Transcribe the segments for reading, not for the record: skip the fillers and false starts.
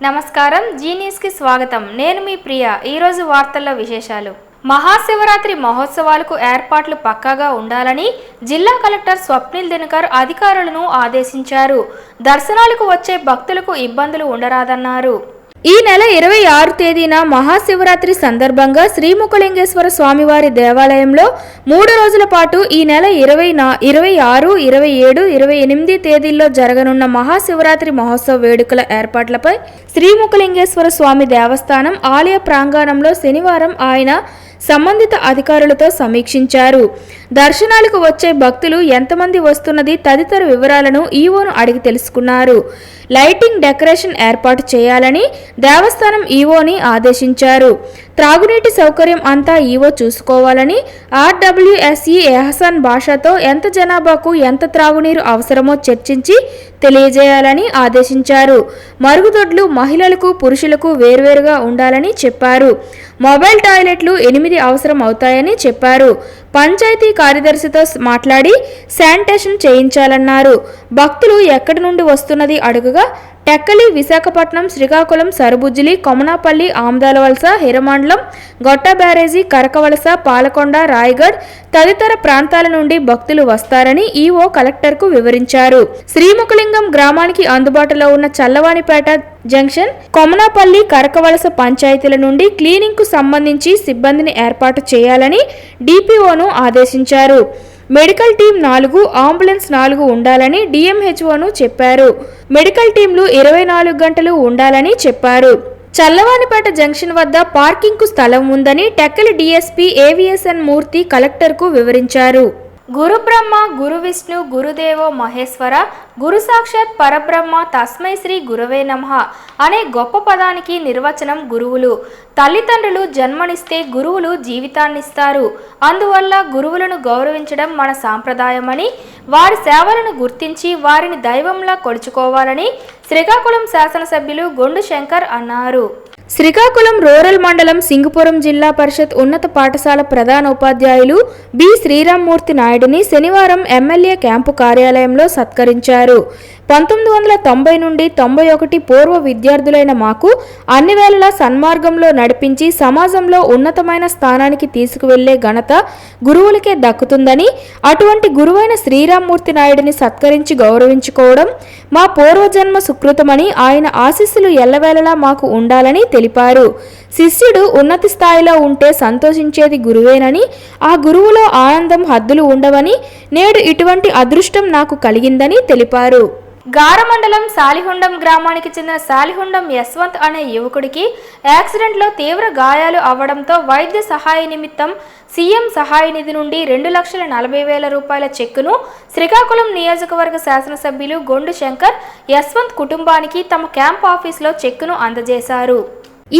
నమస్కారం G news కి స్వాగతం. నేను మీ ప్రియ. ఈ రోజు వార్తల్లో విశేషాలు. మహాశివరాత్రి మహోత్సవాలకు ఏర్పాట్లు పక్కాగా ఉండాలని జిల్లా కలెక్టర్ స్వప్నిల్ దినకర్ అధికారులను ఆదేశించారు. దర్శనాలకు వచ్చే భక్తులకు ఇబ్బందులు ఉండరాదన్నారు. ఈ నెల 26 తేదీన మహాశివరాత్రి సందర్భంగా శ్రీముఖలింగేశ్వర స్వామివారి దేవాలయంలో 3 రోజుల పాటు ఈ నెల 26, 27, 28 తేదీల్లో జరగనున్న మహాశివరాత్రి మహోత్సవ వేడుకల ఏర్పాట్లపై శ్రీముఖలింగేశ్వర స్వామి దేవస్థానం ఆలయ ప్రాంగణంలో శనివారం ఆయన సంబంధిత అధికారులతో సమీక్షించారు. దర్శనాలకు వచ్చే భక్తులు ఎంతమంది వస్తున్నది తదితర వివరాలను ఈవోను అడిగి తెలుసుకున్నారు. లైటింగ్, డెకరేషన్ ఏర్పాటు చేయాలని దేవస్థానం ఈవోని ఆదేశించారు. త్రాగునీటి సౌకర్యం అంతా ఈవో చూసుకోవాలని ఆర్డబ్ల్యూఎస్ఈ ఎహసాన్ భాషతో ఎంత జనాభాకు ఎంత త్రాగునీరు అవసరమో చర్చించి తెలియజేయాలని ఆదేశించారు. మరుగుదొడ్లు మహిళలకు పురుషులకు వేర్వేరుగా ఉండాలని చెప్పారు. మొబైల్ టాయిలెట్లు 8 అవసరం అవుతాయని చెప్పారు. పంచాయతీ కార్యదర్శితో మాట్లాడి శానిటేషన్ చేయించాలన్నారు. భక్తులు ఎక్కడి నుండి వస్తున్నది అడుగుగా టెక్కలి, విశాఖపట్నం, శ్రీకాకుళం, సరుబుజ్జిలి, కొమనాపల్లి, ఆమదాలవలస, హిరమండలం, గొట్ట బ్యారేజీ, కరకవలస, పాలకొండ, రాయగఢ్ తదితర ప్రాంతాల నుండి భక్తులు వస్తారని ఈవో కలెక్టర్కు వివరించారు. శ్రీముఖలింగం గ్రామానికి అందుబాటులో ఉన్న చల్లవానిపేట జంక్షన్, కొమనాపల్లి, కరకవలస పంచాయతీల నుండి క్లీనింగ్ కు సంబంధించి సిబ్బందిని ఏర్పాటు చేయాలని డిపిఓను ఆదేశించారు. మెడికల్ టీం 4, అంబులెన్స్ 4 ఉండాలని డిఎంహెచ్ఓను చెప్పారు. మెడికల్ టీంలు 24 గంటలు ఉండాలని చెప్పారు. చల్లవానిపేట జంక్షన్ వద్ద పార్కింగ్ కు స్థలం ఉందని టెక్కలి డిఎస్పీ ఏవిఎస్ఎన్ మూర్తి కలెక్టర్కు వివరించారు. గురు బ్రహ్మ, గురు విష్ణు, గురుదేవో మహేశ్వర, గురు సాక్షాత్ పరబ్రహ్మ, తస్మై శ్రీ గురవే నమః అనే గొప్ప పదానికి నిర్వచనం గురువులు. తల్లిదండ్రులు జన్మనిస్తే గురువులు జీవితాన్నిస్తారు. అందువల్ల గురువులను గౌరవించడం మన సాంప్రదాయమని, వారి సేవలను గుర్తించి వారిని దైవంలా కొలుచుకోవాలని శ్రీకాకుళం శాసనసభ్యులు గొండు శంకర్ అన్నారు. శ్రీకాకుళం రూరల్ మండలం సింగుపురం జిల్లా పరిషత్ ఉన్నత పాఠశాల ప్రధాన ఉపాధ్యాయులు బి శ్రీరామ్మూర్తి నాయుడిని శనివారం ఎమ్మెల్యే క్యాంపు కార్యాలయంలో సత్కరించారు. 1990 నుండి 91 పూర్వ విద్యార్థులైన మాకు అన్ని వేళలా సన్మార్గంలో నడిపించి సమాజంలో ఉన్నతమైన స్థానానికి తీసుకువెళ్లే ఘనత గురువులకే దక్కుతుందని, అటువంటి గురువైన శ్రీరామ్మూర్తి నాయుడిని సత్కరించి గౌరవించుకోవడం మా పూర్వజన్మ సుకృతమని, ఆయన ఆశీస్సులు ఎల్లవేళలా మాకు ఉండాలని తెలిపారు. శిష్యుడు ఉన్నతి స్థాయిలో ఉంటే సంతోషించేది గురువేనని, ఆ గురువులో ఆనందం హద్దులు ఉండవని, నేడు ఇటువంటి అదృష్టం నాకు కలిగిందని తెలిపారు. గారమండలం సాలిహొండం గ్రామానికి చెందిన సాలిహొండం యశ్వంత్ అనే యువకుడికి యాక్సిడెంట్లో తీవ్ర గాయాలు అవ్వడంతో వైద్య సహాయ నిమిత్తం సీఎం సహాయ నిధి నుండి 2,40,000 రూపాయల చెక్కును శ్రీకాకుళం నియోజకవర్గ శాసనసభ్యులు గొండు శంకర్ యశ్వంత్ కుటుంబానికి తమ క్యాంప్ ఆఫీసులో చెక్కును అందజేశారు.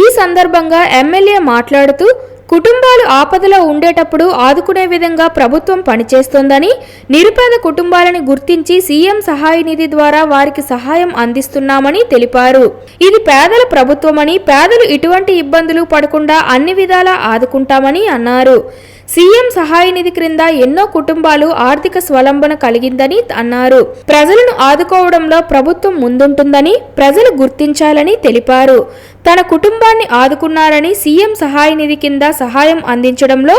ఈ సందర్భంగా ఎమ్మెల్యే మాట్లాడుతూ, కుటుంబాలు ఆపదలో ఉండేటప్పుడు ఆదుకునే విధంగా ప్రభుత్వం పనిచేస్తోందని, నిరుపేద కుటుంబాలని గుర్తించి సీఎం సహాయ నిధి ద్వారా వారికి సహాయం అందిస్తున్నామని తెలిపారు. ఇది పేదల ప్రభుత్వమని, పేదలు ఇటువంటి ఇబ్బందులు పడకుండా అన్ని విధాలా ఆదుకుంటామని అన్నారు. సీఎం సహాయ నిధి క్రింద ఎన్నో కుటుంబాలు ఆర్థిక స్వలంబన కలిగిందని అన్నారు. ప్రజలను ఆదుకోవడంలో ప్రభుత్వం ముందుంటుందని ప్రజలు గుర్తించాలని తెలిపారు. తన కుటుంబాన్ని ఆదుకున్నారని, సీఎం సహాయ నిధి కింద సహాయం అందించడంలో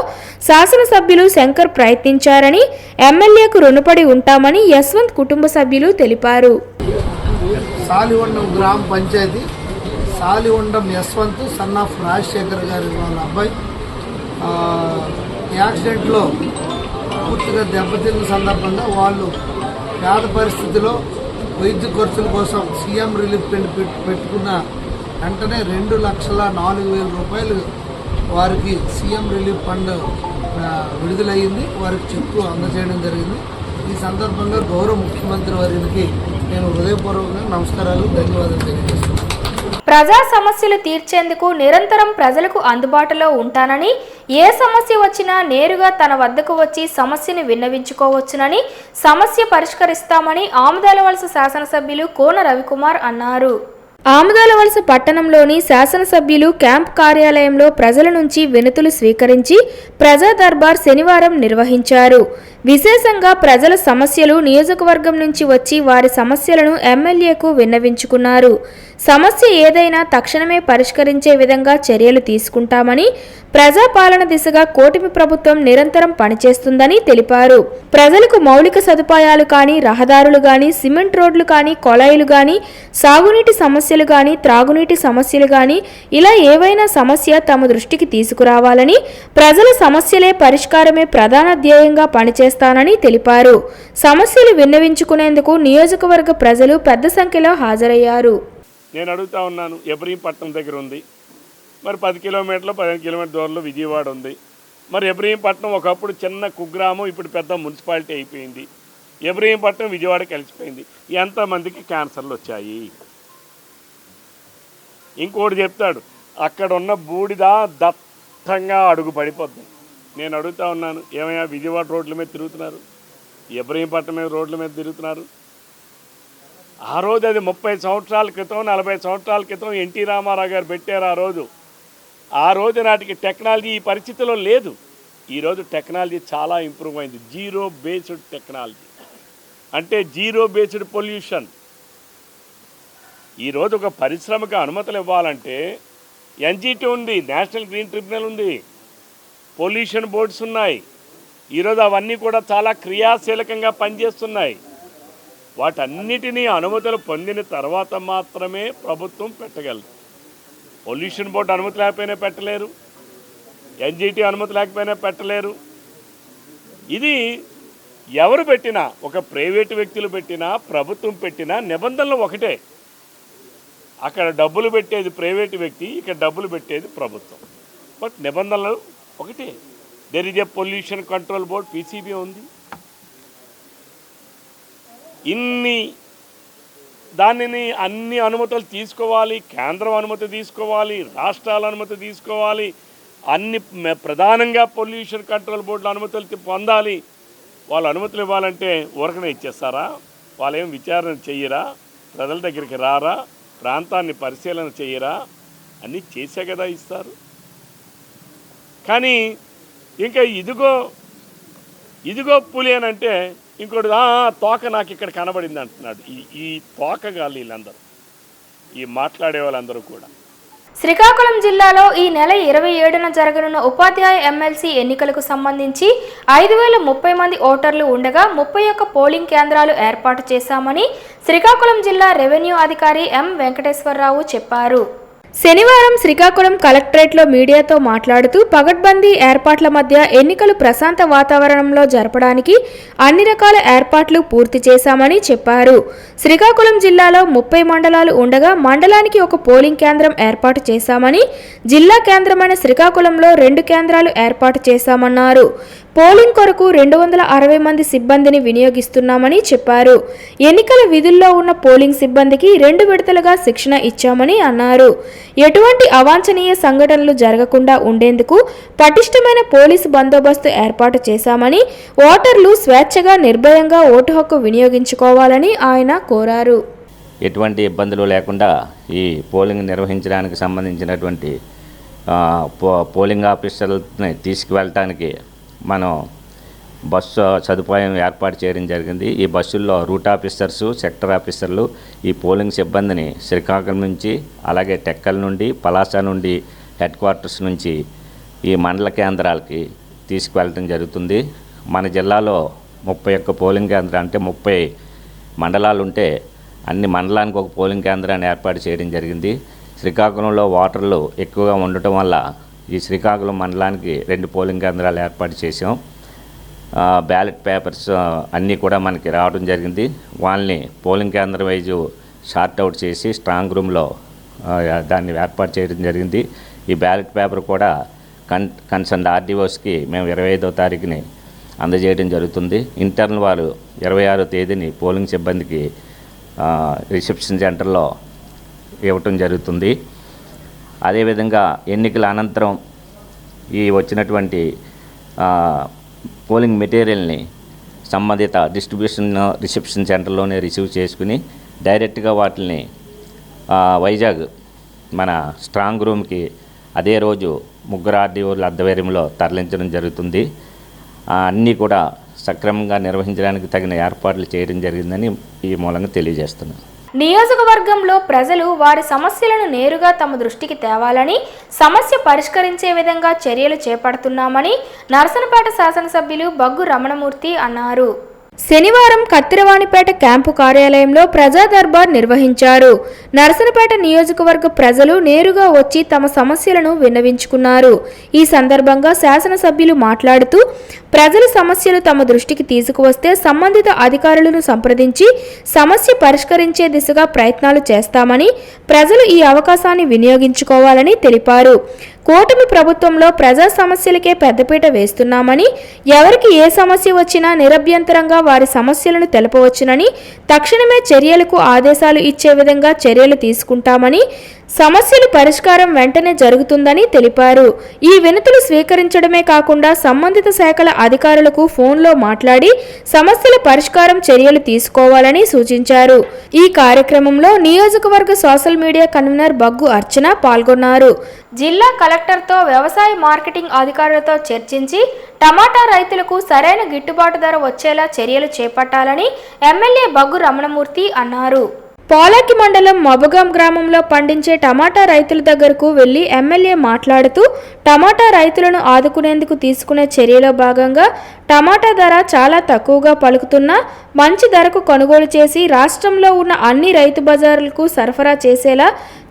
శాసనసభ్యులు శంకర్ ప్రయత్నించారని, ఎమ్మెల్యేకు రుణపడి ఉంటామని యశ్వంత్ కుటుంబ సభ్యులు తెలిపారు. సాలిహొండం గ్రామ పంచాయతీ సాలిహొండం యశ్వంత్ సన్ ఆఫ్ రాజశేఖర్ గారి వాళ్ళ అబ్బాయి యాక్సిడెంట్లో పూర్తిగా దెబ్బతిన్న సందర్భంగా వాళ్ళు పేద పరిస్థితిలో వైద్య ఖర్చుల కోసం సీఎం రిలీఫ్ ఫండ్ పెట్టుకున్న వెంటనే 2,04,000 రూపాయలు వారికి సీఎం రిలీఫ్ ఫండ్ విడుదలయ్యింది. వారికి చెక్కు అందజేయడం జరిగింది. ఈ సందర్భంగా గౌరవ ముఖ్యమంత్రి వారికి నేను హృదయపూర్వకంగా నమస్కారాలు, ధన్యవాదాలు తెలియజేస్తున్నాను. ప్రజా సమస్యలు తీర్చేందుకు నిరంతరం ప్రజలకు అందుబాటులో ఉంటానని, ఏ సమస్య వచ్చినా నేరుగా తన వద్దకు వచ్చి సమస్యను విన్నవించుకోవచ్చునని, సమస్య పరిష్కరిస్తామని ఆమదాలవలస శాసనసభ్యులు కోన రవికుమార్ అన్నారు. ఆమదాలవలస పట్టణంలోని శాసనసభ్యులు క్యాంప్ కార్యాలయంలో ప్రజల నుంచి వినతులు స్వీకరించి ప్రజా దర్బార్ శనివారం నిర్వహించారు. విశేషంగా ప్రజల సమస్యలు నియోజకవర్గం నుంచి వచ్చి వారి సమస్యలను ఎమ్మెల్యేకు విన్నవించుకున్నారు. సమస్య ఏదైనా తక్షణమే పరిష్కరించే విధంగా చర్యలు తీసుకుంటామని, ప్రజాపాలన దిశగా కూటమి ప్రభుత్వం నిరంతరం పనిచేస్తుందని తెలిపారు. ప్రజలకు మౌలిక సదుపాయాలు కానీ, రహదారులు కానీ, సిమెంట్ రోడ్లు కానీ, కొళాయిలు కానీ, సాగునీటి సమస్యలు కానీ, త్రాగునీటి సమస్యలు కానీ ఇలా ఏవైనా సమస్య తమ దృష్టికి తీసుకురావాలని, ప్రజల సమస్యలే పరిష్కారమే ప్రధాన ధ్యేయంగా పనిచేస్తానని తెలిపారు. సమస్యలు విన్నవించుకునేందుకు నియోజకవర్గ ప్రజలు పెద్ద సంఖ్యలో హాజరయ్యారు. నేను అడుగుతా ఉన్నాను, ఎబ్రహీంపట్నం దగ్గర ఉంది, మరి 10 కిలోమీటర్లు 15 కిలోమీటర్ల దూరంలో విజయవాడ ఉంది. మరి ఎబ్రహీంపట్నం ఒకప్పుడు చిన్న కుగ్రామం, ఇప్పుడు పెద్ద మున్సిపాలిటీ అయిపోయింది. ఎబ్రహీంపట్నం విజయవాడ కలిసిపోయింది. ఎంతమందికి క్యాన్సర్లు వచ్చాయి? ఇంకోటి చెప్తాడు, అక్కడ ఉన్న బూడిద దట్టంగా అడుగు పడిపోద్ది. నేను అడుగుతా ఉన్నాను, ఏమయ్యా విజయవాడ రోడ్ల మీద తిరుగుతున్నారు, ఎబ్రహీంపట్నం మీద రోడ్ల మీద తిరుగుతున్నారు? ఆ రోజు అది 30 సంవత్సరాల క్రితం 40 సంవత్సరాల క్రితం ఎన్టీ రామారావు గారు పెట్టారు. ఆ రోజు నాటికి టెక్నాలజీ ఈ పరిస్థితిలో లేదు. ఈరోజు టెక్నాలజీ చాలా ఇంప్రూవ్ అయింది. జీరో బేస్డ్ టెక్నాలజీ అంటే జీరో బేస్డ్ పొల్యూషన్. ఈరోజు ఒక పరిశ్రమకు అనుమతులు ఇవ్వాలంటే ఎన్జిటి ఉంది, నేషనల్ గ్రీన్ ట్రిబ్యునల్ ఉంది, పొల్యూషన్ బోర్డ్స్ ఉన్నాయి. ఈరోజు అవన్నీ కూడా చాలా క్రియాశీలకంగా పనిచేస్తున్నాయి. వాటన్నిటినీ అనుమతులు పొందిన తర్వాత మాత్రమే ప్రభుత్వం పెట్టగలదు. పొల్యూషన్ బోర్డు అనుమతి లేకపోయినా పెట్టలేరు, ఎన్జిటి అనుమతి లేకపోయినా పెట్టలేరు. ఇది ఎవరు పెట్టినా, ఒక ప్రైవేటు వ్యక్తులు పెట్టినా ప్రభుత్వం పెట్టినా నిబంధనలు ఒకటే. అక్కడ డబ్బులు పెట్టేది ప్రైవేటు వ్యక్తి, ఇక్కడ డబ్బులు పెట్టేది ప్రభుత్వం. బట్ నిబంధనలు ఒకటే. There is a pollution control board, PCB ఉంది. దానిని అన్ని అనుమతులు తీసుకోవాలి, కేంద్రం అనుమతి తీసుకోవాలి, రాష్ట్రాల అనుమతి తీసుకోవాలి, అన్ని ప్రధానంగా పొల్యూషన్ కంట్రోల్ బోర్డుల అనుమతులు పొందాలి. వాళ్ళు అనుమతులు ఇవ్వాలంటే ఊరకనే ఇచ్చేస్తారా? వాళ్ళేం విచారణ చెయ్యరా? ప్రజల దగ్గరికి రారా? ప్రాంతాన్ని పరిశీలన చెయ్యరా? అన్నీ చేసే కదా ఇస్తారు. కానీ ఇంకా ఇదిగో పులి అని అంటే ఇంకోటి తోక నాకు ఇక్కడ కనబడింది అంటున్నాడు. ఈ తోకగాళ్ళు వీళ్ళందరూ, ఈ మాట్లాడే వాళ్ళందరూ కూడా. శ్రీకాకుళం జిల్లాలో ఈ నెల 27న జరగనున్న ఉపాధ్యాయ ఎమ్మెల్సీ ఎన్నికలకు సంబంధించి 5030 మంది ఓటర్లు ఉండగా 31 పోలింగ్ కేంద్రాలు ఏర్పాటు చేశామని శ్రీకాకుళం జిల్లా రెవెన్యూ అధికారి ఎం వెంకటేశ్వరరావు చెప్పారు. శనివారం శ్రీకాకుళం కలెక్టరేట్లో మీడియాతో మాట్లాడుతూ పగడ్బందీ ఏర్పాట్ల మధ్య ఎన్నికలు ప్రశాంత వాతావరణంలో జరపడానికి అన్ని రకాల ఏర్పాట్లు పూర్తి చేశామని చెప్పారు. శ్రీకాకుళం జిల్లాలో 30 మండలాలు ఉండగా మండలానికి ఒక పోలింగ్ కేంద్రం ఏర్పాటు చేశామని, జిల్లా కేంద్రమైన శ్రీకాకుళంలో 2 కేంద్రాలు ఏర్పాటు చేశామన్నారు. పోలింగ్ కొరకు 260 మంది సిబ్బందిని వినియోగిస్తున్నామని చెప్పారు. ఎన్నికల విధుల్లో ఉన్న పోలింగ్ సిబ్బందికి 2 విడతలుగా శిక్షణ ఇచ్చామని అన్నారు. ఎటువంటి అవాంఛనీయ సంఘటనలు జరగకుండా ఉండేందుకు పటిష్టమైన పోలీసు బందోబస్తు ఏర్పాటు చేశామని, ఓటర్లు స్వేచ్ఛగా నిర్భయంగా ఓటు హక్కు వినియోగించుకోవాలని ఆయన కోరారు. ఎటువంటి ఇబ్బందులు లేకుండా ఈ పోలింగ్ నిర్వహించడానికి సంబంధించినటువంటి పోలింగ్ ఆఫీసర్లని తీసుకువెళ్ళటానికి మనం బస్సు సదుపాయం ఏర్పాటు చేయడం జరిగింది. ఈ బస్సుల్లో రూట్ ఆఫీసర్సు, సెక్టర్ ఆఫీసర్లు ఈ పోలింగ్ సిబ్బందిని శ్రీకాకుళం నుంచి, అలాగే టెక్కల్ నుండి, పలాస నుండి, హెడ్ క్వార్టర్స్ నుంచి ఈ మండల కేంద్రాలకి తీసుకువెళ్ళడం జరుగుతుంది. మన జిల్లాలో 31 పోలింగ్ కేంద్రాలు, అంటే 30 మండలాలు ఉంటే అన్ని మండలానికి ఒక పోలింగ్ కేంద్రాన్ని ఏర్పాటు చేయడం జరిగింది. శ్రీకాకుళంలో ఓటర్లు ఎక్కువగా ఉండటం వల్ల ఈ శ్రీకాకుళం మండలానికి 2 పోలింగ్ కేంద్రాలు ఏర్పాటు చేసాం. బ్యాలెట్ పేపర్స్ అన్నీ కూడా మనకి రావడం జరిగింది. వాళ్ళని పోలింగ్ కేంద్రం వైజు షార్ట్ అవుట్ చేసి స్ట్రాంగ్ రూమ్లో దాన్ని ఏర్పాటు చేయడం జరిగింది. ఈ బ్యాలెట్ పేపర్ కూడా కన్సర్న్ ఆర్డీఓస్కి మేము 25వ తారీఖుని అందజేయడం జరుగుతుంది. ఇంటర్నల్ వారు 26వ తేదీని పోలింగ్ సిబ్బందికి రిసెప్షన్ సెంటర్లో ఇవ్వటం జరుగుతుంది. అదేవిధంగా ఎన్నికల అనంతరం ఈ వచ్చినటువంటి పోలింగ్ మెటీరియల్ని సంబంధిత డిస్ట్రిబ్యూషన్ రిసెప్షన్ సెంటర్లోనే రిసీవ్ చేసుకుని డైరెక్ట్గా వాటిని వైజాగ్ మన స్ట్రాంగ్ రూమ్కి అదే రోజు 3 ఆర్డీఓల ఆధ్వర్యంలో తరలించడం జరుగుతుంది. అన్నీ కూడా సక్రమంగా నిర్వహించడానికి తగిన ఏర్పాట్లు చేయడం జరిగిందని ఈ మూలంగా తెలియజేస్తున్నాను. నియోజకవర్గంలో ప్రజలు వారి సమస్యలను నేరుగా తమ దృష్టికి తేవాలని, సమస్య పరిష్కరించే విధంగా చర్యలు చేపడుతున్నామని నరసనపేట శాసనసభ్యులు బగ్గు రమణమూర్తి అన్నారు. శనివారం కత్తిరవాణిపేట క్యాంపు కార్యాలయంలో ప్రజా దర్బార్ నిర్వహించారు. నరసనపేట నియోజకవర్గ ప్రజలు నేరుగా వచ్చి తమ సమస్యలను విన్నవించుకున్నారు. ఈ సందర్భంగా శాసనసభ్యులు మాట్లాడుతూ ప్రజల సమస్యలు తమ దృష్టికి తీసుకువస్తే సంబంధిత అధికారులను సంప్రదించి సమస్య పరిష్కరించే దిశగా ప్రయత్నాలు చేస్తామని, ప్రజలు ఈ అవకాశాన్ని వినియోగించుకోవాలని తెలిపారు. కూటమి ప్రభుత్వంలో ప్రజా సమస్యలకే పెద్దపీట వేస్తున్నామని, ఎవరికి ఏ సమస్య వచ్చినా నిరభ్యంతరంగా వారి సమస్యలను తెలపవచ్చునని, తక్షణమే చర్యలకు ఆదేశాలు ఇచ్చే విధంగా చర్యలు తీసుకుంటామని, సమస్యల పరిష్కారం వెంటనే జరుగుతుందని తెలిపారు. ఈ వినతులు స్వీకరించడమే కాకుండా సంబంధిత శాఖల అధికారులకు ఫోన్లో మాట్లాడి సమస్యల పరిష్కారం చర్యలు తీసుకోవాలని సూచించారు. ఈ కార్యక్రమంలో నియోజకవర్గ సోషల్ మీడియా కన్వీనర్ బగ్గు అర్చన పాల్గొన్నారు. జిల్లా కలెక్టర్తో వ్యవసాయ మార్కెటింగ్ అధికారులతో చర్చించి టమాటా రైతులకు సరైన గిట్టుబాటు ధర వచ్చేలా చర్యలు చేపట్టాలని ఎమ్మెల్యే బగ్గు రమణమూర్తి అన్నారు. పోలాకి మండలం మబుగాం గ్రామంలో పండించే టమాటా రైతుల దగ్గరకు వెళ్లి ఎమ్మెల్యే మాట్లాడుతూ టమాటా రైతులను ఆదుకునేందుకు తీసుకునే చర్యలో భాగంగా టమాటా ధర చాలా తక్కువగా పలుకుతున్నా మంచి ధరకు కొనుగోలు చేసి రాష్ట్రంలో ఉన్న అన్ని రైతు బజారులకు సరఫరా చేసేలా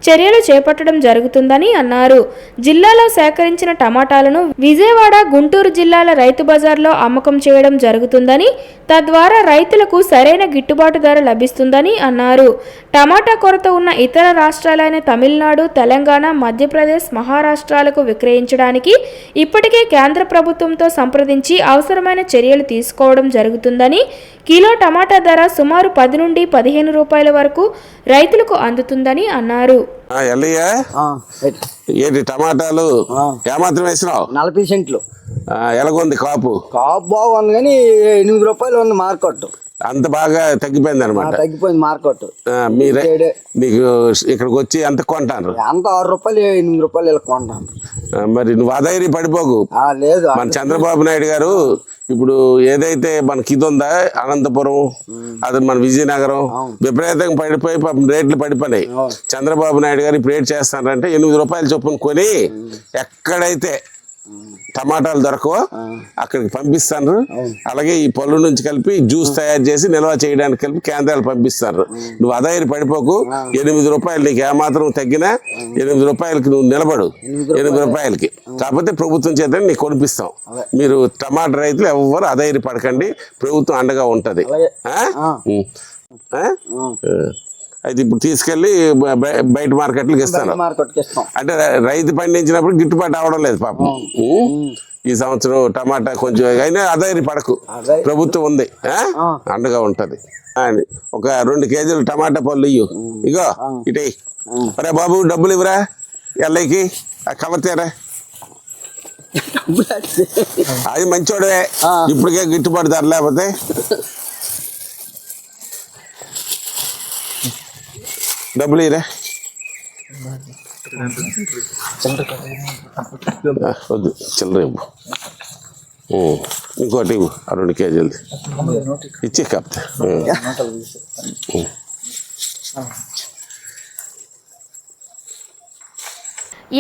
చర్యలు చేపట్టడం జరుగుతుందని అన్నారు. జిల్లాలో సేకరించిన టమాటాలను విజయవాడ, గుంటూరు జిల్లాల రైతు బజార్లో అమ్మకం చేయడం జరుగుతుందని, తద్వారా రైతులకు సరైన గిట్టుబాటు ధర లభిస్తుందని అన్నారు. టమాటా కొరత ఉన్న ఇతర రాష్ట్రాలైన తమిళనాడు, తెలంగాణ, మధ్యప్రదేశ్, మహారాష్ట్రాలకు విక్రయించడానికి ఇప్పటికే కేంద్ర ప్రభుత్వంతో సంప్రదించి అవసరమైన చర్యలు తీసుకోవడం జరుగుతుందని, కిలో టమాటా ధర సుమారు 10 నుండి 15 రూపాయల వరకు రైతులకు అందుతుందని అన్నారు. ఏంటి టమాటాలు ఏమాత్రం వేసినావు? 40 సెంట్లు. ఎలాగొంది కాపు? కాపు బాగుంది కానీ 8 రూపాయలు ఉంది మార్కెట్. అంత బాగా తగ్గిపోయింది అనమాట. తగ్గిపోయింది మార్కెట్. నీకు ఇక్కడికి వచ్చి ఎంత కొంటాను? అంత 6 రూపాయలు 8 రూపాయలు ఇలా కొంటాను. మరి నువ్వు అధైర్య పడిపోకు. లేదు, మన చంద్రబాబు నాయుడు గారు ఇప్పుడు ఏదైతే మనకి ఇది ఉందా అనంతపురం, అది మన విజయనగరం విపరీతంగా పడిపోయి రేట్లు పడిపోయినాయి. చంద్రబాబు నాయుడు గారు ఇప్పుడు ఏం చేస్తారంటే 8 రూపాయల చొప్పున కొని ఎక్కడైతే టమాటాలు దొరకవో అక్కడికి పంపిస్తారు. అలాగే ఈ పళ్ళు నుంచి కలిపి జ్యూస్ తయారు చేసి నిల్వ చేయడానికి కలిపి కేంద్రాలు పంపిస్తారు. నువ్వు అధైర్య పడిపోకు. 8 రూపాయలు నీకు ఏమాత్రం తగ్గినా 8 రూపాయలకి నువ్వు నిలబడు. 8 రూపాయలకి కాకపోతే ప్రభుత్వం చేత నీకు కొనిపిస్తాం. మీరు టమాటా రైతులు ఎవరు అధైర్య పడకండి, ప్రభుత్వం అండగా ఉంటది. అయితే ఇప్పుడు తీసుకెళ్లి బయట మార్కెట్లకు ఇస్తాను. అంటే రైతు పండించినప్పుడు గిట్టుబాటు అవడం లేదు పాపం. ఈ సంవత్సరం టమాటా కొంచెం అయినా అధైర్య పడకు, ప్రభుత్వం ఉంది, అండగా ఉంటది. ఒక 2 కేజీలు టమాటా పళ్ళు ఇయ్యు. ఇగో ఇటే అరే బాబు, డబ్బులు ఇవ్వరా ఎల్ఐకి కవర్తేరా. అది మంచోడే, ఇప్పటికే గిట్టుబాటు ధర లేకపోతే. డబ్బులు ఇరా. వద్దు, చిల్లర ఇవ్వు. ఇంకోటి ఇవ్వు, 2 కేజీలు ఇచ్చి కాపుతా.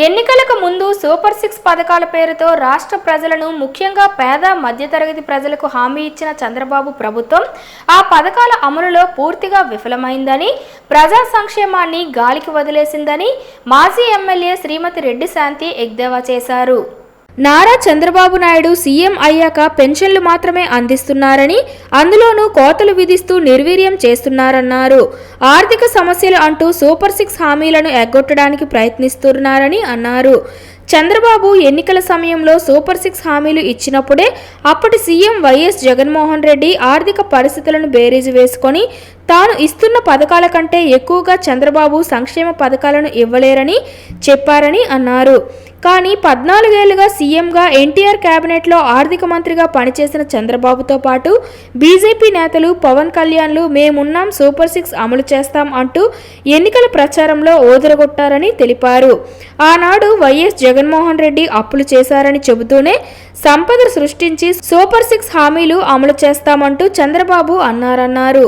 ఎన్నికలకు ముందు సూపర్ 6 పథకాల పేరుతో రాష్ట్ర ప్రజలను, ముఖ్యంగా పేద మధ్యతరగతి ప్రజలకు హామీ ఇచ్చిన చంద్రబాబు ప్రభుత్వం ఆ పథకాల అమలులో పూర్తిగా విఫలమైందని, ప్రజా సంక్షేమాన్ని గాలికి వదిలేసిందని మాజీ ఎమ్మెల్యే శ్రీమతి రెడ్డి శాంతి ఎద్దేవా చేశారు. నారా చంద్రబాబు నాయుడు సీఎం అయ్యాక పెన్షన్లు మాత్రమే అందిస్తున్నారని, అందులోనూ కోతలు విధిస్తూ నిర్వీర్యం చేస్తున్నారన్నారు. ఆర్థిక సమస్యలు అంటూ సూపర్ 6 హామీలను ఎగ్గొట్టడానికి ప్రయత్నిస్తున్నారని అన్నారు. చంద్రబాబు ఎన్నికల సమయంలో సూపర్ 6 హామీలు ఇచ్చినప్పుడే అప్పటి సీఎం వైఎస్ జగన్మోహన్ రెడ్డి ఆర్థిక పరిస్థితులను బేరీజు వేసుకొని తాను ఇస్తున్న పథకాల కంటే ఎక్కువగా చంద్రబాబు సంక్షేమ పథకాలను ఇవ్వలేరని చెప్పారని అన్నారు. కానీ 14 ఏళ్లుగా సీఎంగా ఎన్టీఆర్ కేబినెట్లో ఆర్థిక మంత్రిగా పనిచేసిన చంద్రబాబుతో పాటు బీజేపీ నేతలు పవన్ కళ్యాణ్లు మేమున్నాం సూపర్ 6 అమలు చేస్తాం అంటూ ఎన్నికల ప్రచారంలో ఓదరగొట్టారని తెలిపారు. ఆనాడు వైఎస్ జగన్మోహన్ రెడ్డి అప్పులు చేశారని చెబుతూనే సంపద సృష్టించి సూపర్ 6 హామీలు అమలు చేస్తామంటూ చంద్రబాబు అన్నారన్నారు.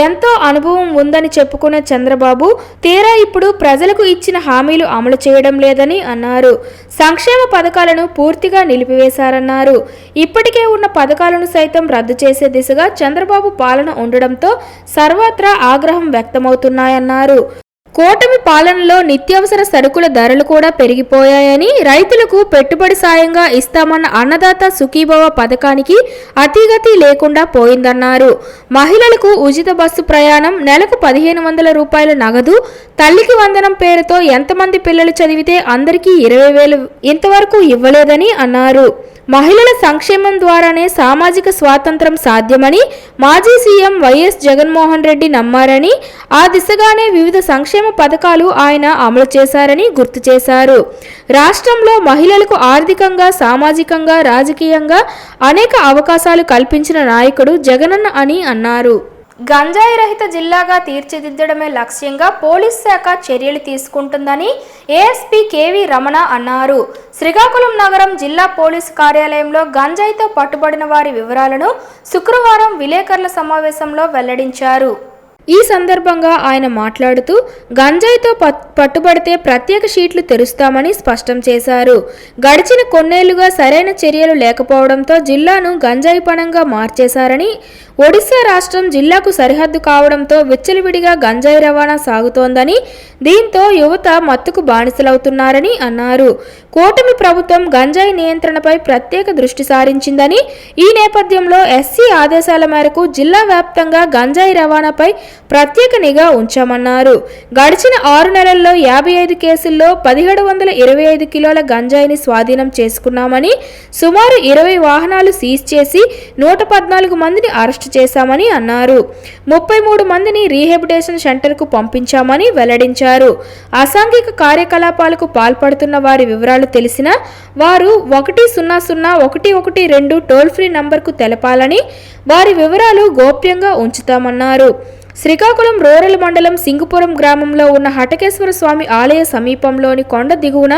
ఎంతో అనుభవం ఉందని చెప్పుకునే చంద్రబాబు తీరా ఇప్పుడు ప్రజలకు ఇచ్చిన హామీలు అమలు చేయడం లేదని అన్నారు. సంక్షేమ పథకాలను పూర్తిగా నిలిపివేశారన్నారు. ఇప్పటికే ఉన్న పథకాలను సైతం రద్దు చేసే దిశగా చంద్రబాబు పాలన ఉండడంతో సర్వత్రా ఆగ్రహం వ్యక్తమవుతున్నాయన్నారు. కూటమి పాలనలో నిత్యావసర సరుకుల ధరలు కూడా పెరిగిపోయాయని, రైతులకు పెట్టుబడి సాయంగా ఇస్తామన్న అన్నదాత సుఖీభవ పథకానికి అతిగతి లేకుండా పోయిందన్నారు. మహిళలకు ఉచిత బస్సు ప్రయాణం, నెలకు 1500 రూపాయల నగదు, తల్లికి వందనం పేరుతో ఎంతమంది పిల్లలు చదివితే అందరికీ 20,000 ఇంతవరకు ఇవ్వలేదని అన్నారు. మహిళల సంక్షేమం ద్వారానే సామాజిక స్వాతంత్రం సాధ్యమని మాజీ సీఎం వైఎస్ జగన్మోహన్ రెడ్డి నమ్మారని, ఆ దిశగానే వివిధ సంక్షేమ పథకాలు ఆయన అమలు చేశారని గుర్తు చేశారు. రాష్ట్రంలో మహిళలకు ఆర్థికంగా, సామాజికంగా, రాజకీయంగా అనేక అవకాశాలు కల్పించిన నాయకుడు జగనన్న అని అన్నారు. గంజాయి రహిత జిల్లాగా తీర్చిదిద్దడమే లక్ష్యంగా పోలీస్ శాఖ చర్యలు తీసుకుంటుందని ఏఎస్పీ కేవీ రమణ అన్నారు. శ్రీకాకుళం నగరం జిల్లా పోలీసు కార్యాలయంలో గంజాయితో పట్టుబడిన వారి వివరాలను శుక్రవారం విలేకరుల సమావేశంలో వెల్లడించారు. ఈ సందర్భంగా ఆయన మాట్లాడుతూ గంజాయితో పట్టుబడితే ప్రత్యేక షీట్లు తెరుస్తామని స్పష్టం చేశారు. గడిచిన కొన్నేళ్లుగా సరైన చర్యలు లేకపోవడంతో జిల్లాను గంజాయి పణంగా మార్చేశారని, ఒడిశా రాష్ట్రం జిల్లాకు సరిహద్దు కావడంతో విచ్చలవిడిగా గంజాయి రవాణా సాగుతోందని, దీంతో యువత మత్తుకు బానిసలవుతున్నారని అన్నారు. కూటమి ప్రభుత్వం గంజాయి నియంత్రణపై ప్రత్యేక దృష్టి సారించిందని, ఈ నేపథ్యంలో ఎస్సీ ఆదేశాల మేరకు జిల్లా వ్యాప్తంగా గంజాయి రవాణాపై ప్రత్యేక నిఘా ఉంచామన్నారు. గడిచిన 6 నెలల్లో 55 కేసుల్లో 1725 కిలోల గంజాయిని స్వాధీనం చేసుకున్నామని, సుమారు 20 వాహనాలు సీజ్ చేసి 114 మందిని అరెస్టు చేశామని అన్నారు. 33 మందిని రీహాబిలిటేషన్ సెంటర్కు పంపించామని వెల్లడించారు. అసాంఘిక కార్యకలాపాలకు పాల్పడుతున్న వారి వివరాలు తెలిసిన వారు 100-112 టోల్ ఫ్రీ నంబర్కు తెలపాలని, వారి వివరాలు గోప్యంగా ఉంచుతామన్నారు. శ్రీకాకుళం రూరల్ మండలం సింగుపురం గ్రామంలో ఉన్న హటకేశ్వర స్వామి ఆలయ సమీపంలోని కొండ దిగువన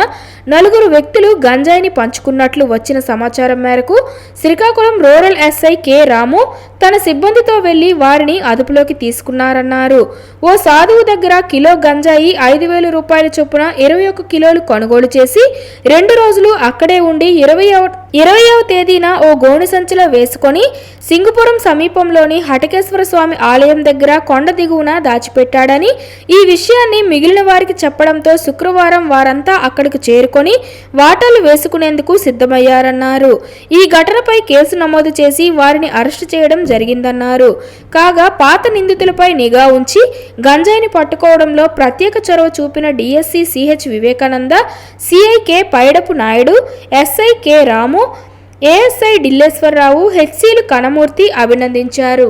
4 వ్యక్తులు గంజాయిని పంచుకున్నట్లు వచ్చిన సమాచారం మేరకు శ్రీకాకుళం రూరల్ ఎస్ఐ కె రాము తన సిబ్బందితో వెళ్లి వారిని అదుపులోకి తీసుకున్నారన్నారు. ఓ సాధువు దగ్గర కిలో గంజాయి 5,000 రూపాయల చొప్పున 21 కిలోలు కొనుగోలు చేసి 2 రోజులు అక్కడే ఉండి 20వ తేదీన ఓ గోనె సంచిలో వేసుకొని సింగుపురం సమీపంలోని హటకేశ్వర స్వామి ఆలయం దగ్గర కొండ దిగువన దాచిపెట్టాడని, ఈ విషయాన్ని మిగిలిన వారికి చెప్పడంతో శుక్రవారం వారంతా అక్కడికి చేరుకొని వాటాలు వేసుకునేందుకు సిద్ధమయ్యారన్నారు. ఈ ఘటనపై కేసు నమోదు చేసి వారిని అరెస్టు చేయడం జరిగిందన్నారు. కాగా పాత నిందితులపై నిఘా ఉంచి గంజాయిని పట్టుకోవడంలో ప్రత్యేక చొరవ చూపిన DSC CH Vivekananda, CI K Paidapu Naidu, SI K Ramu, ASI Dilleswararao, హెచ్సీలు కనమూర్తి అభినందించారు.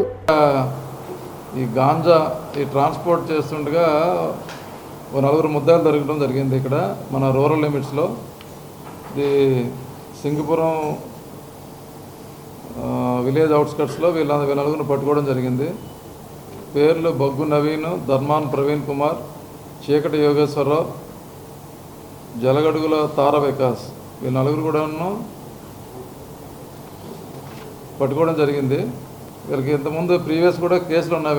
ఈ గాంజా ట్రాన్స్పోర్ట్ చేస్తుండగా ఓ 4 ముద్దాయిలు దొరకడం జరిగింది ఇక్కడ మన రూరల్ లిమిట్స్లో. ఇది సింగపురం విలేజ్ అవుట్స్కట్స్లో వీళ్ళ 4 పట్టుకోవడం జరిగింది. పేర్లు బగ్గు నవీన్, ధర్మాన్ ప్రవీణ్ కుమార్, చీకటి యోగేశ్వరరావు, జలగడుగుల తార వికాస్, వీళ్ళ 4 కూడా పట్టుకోవడం జరిగింది. వీళ్ళకి ఇంతకుముందు ప్రీవియస్ కూడా కేసులు ఉన్నాయి.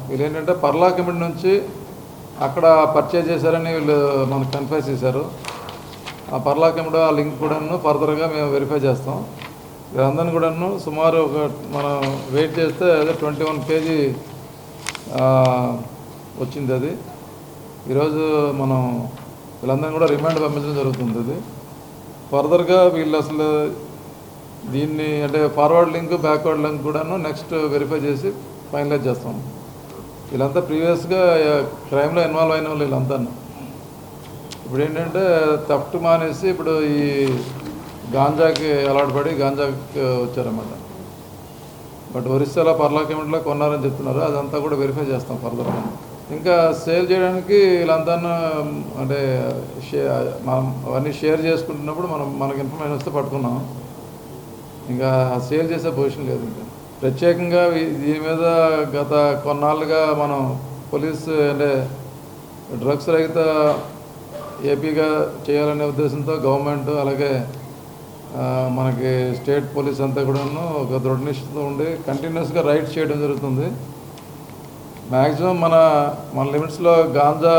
వీళ్ళు ఏంటంటే పర్లాకిమిడి నుంచి అక్కడ పర్చేజ్ చేశారని వీళ్ళు మనకు కన్ఫ్యూజ్ చేశారు. ఆ పర్లాకిమిడి ఆ లింక్ కూడాను ఫర్దర్గా మేము వెరిఫై చేస్తాం. వీళ్ళందరినీ కూడాను సుమారు మనం వెయిట్ చేస్తే అదే 21 kg వచ్చింది. అది ఈరోజు మనం వీళ్ళందరినీ కూడా రిమాండ్ పంపించడం జరుగుతుంది. అది ఫర్దర్గా వీళ్ళు అసలు దీన్ని అంటే ఫార్వర్డ్ లింక్, బ్యాక్వర్డ్ లింక్ కూడాను నెక్స్ట్ వెరిఫై చేసి ఫైనలైజ్ చేస్తాం. వీళ్ళంతా ప్రీవియస్గా క్రైమ్లో ఇన్వాల్వ్ అయిన వాళ్ళు వీళ్ళంతా. ఇప్పుడు ఏంటంటే థెఫ్ట్ మానేసి ఇప్పుడు ఈ గాంజాకి అలవాటు పడి గాంజాకి వచ్చారన్నమాట. బట్ ఒరిస్సాలో పర్లాకిమిడిలో కొన్నారని చెప్తున్నారు. అదంతా కూడా వెరిఫై చేస్తాం ఫర్దర్గా. ఇంకా సేల్ చేయడానికి వీళ్ళంతా అంటే మనం అవన్నీ షేర్ చేసుకుంటున్నప్పుడు మనకి ఇన్ఫర్మేషన్ వస్తే పట్టుకున్నాం. ఇంకా సేల్ చేసే పొజిషన్ లేదు. ఇంకా ప్రత్యేకంగా దీని మీద గత కొన్నాళ్ళుగా మనం పోలీస్ అంటే డ్రగ్స్ రహిత ఏపీగా చేయాలనే ఉద్దేశంతో గవర్నమెంట్ అలాగే మనకి స్టేట్ పోలీస్ అంతా కూడాను ఒక దృఢ నిశ్చయంతో ఉండి కంటిన్యూస్గా రైడ్స్ చేయడం జరుగుతుంది. మ్యాక్సిమం మన లిమిట్స్లో గాంజా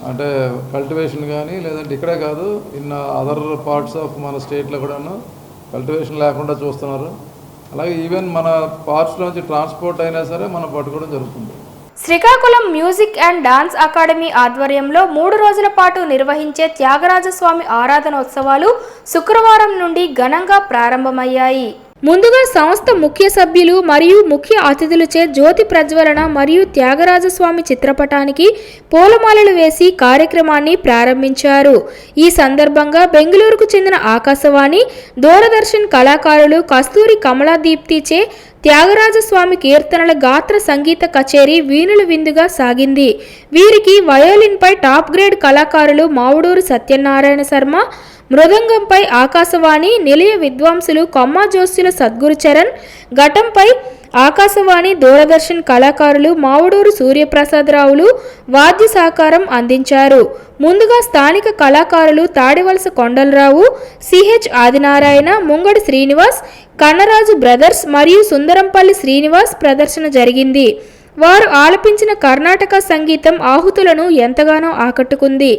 అంటే కల్టివేషన్ కానీ లేదంటే ఇక్కడే కాదు ఇన్ అదర్ పార్ట్స్ ఆఫ్ మన స్టేట్లో కూడాను కల్టివేషన్ లేకుండా చూస్తున్నారు. అలాగే ఈవెన్ మన పార్ట్స్లోంచి ట్రాన్స్పోర్ట్ అయినా సరే మనం పట్టుకోవడం జరుగుతుంది. Srikakulam music and dance academy ఆధ్వర్యంలో 3 రోజుల పాటు నిర్వహించే త్యాగరాజస్వామి ఆరాధనోత్సవాలు శుక్రవారం నుండి ఘనంగా ప్రారంభమయ్యాయి. ముందుగా సంస్థ ముఖ్య సభ్యులు మరియు ముఖ్య అతిథులచే జ్యోతి ప్రజ్వలన మరియు త్యాగరాజస్వామి చిత్రపటానికి పూలమాలలు వేసి కార్యక్రమాన్ని ప్రారంభించారు. ఈ సందర్భంగా బెంగళూరుకు చెందిన ఆకాశవాణి, దూరదర్శన్ కళాకారులు కస్తూరి కమలాదీప్తిచే త్యాగరాజస్వామి కీర్తనల గాత్ర సంగీత కచేరీ వీణుల విందుగా సాగింది. వీరికి వయోలిన్పై టాప్ గ్రేడ్ కళాకారులు మావుడూరు సత్యనారాయణ శర్మ, మృదంగంపై ఆకాశవాణి నిలయ విద్వాంసులు కొమ్మ జోస్యుల సద్గురు చరణ్, ఘటంపై ఆకాశవాణి దూరదర్శన్ కళాకారులు మావుడూరు సూర్యప్రసాదరావులు వాద్య సహకారం అందించారు. ముందుగా స్థానిక కళాకారులు తాడివలస కొండలరావు, సిహెచ్ ఆదినారాయణ, ముంగడి శ్రీనివాస్, కన్నరాజు బ్రదర్స్ మరియు సుందరంపల్లి శ్రీనివాస్ ప్రదర్శన జరిగింది. వారు ఆలపించిన కర్ణాటక సంగీతం ఆహుతులను ఎంతగానో ఆకట్టుకుంది.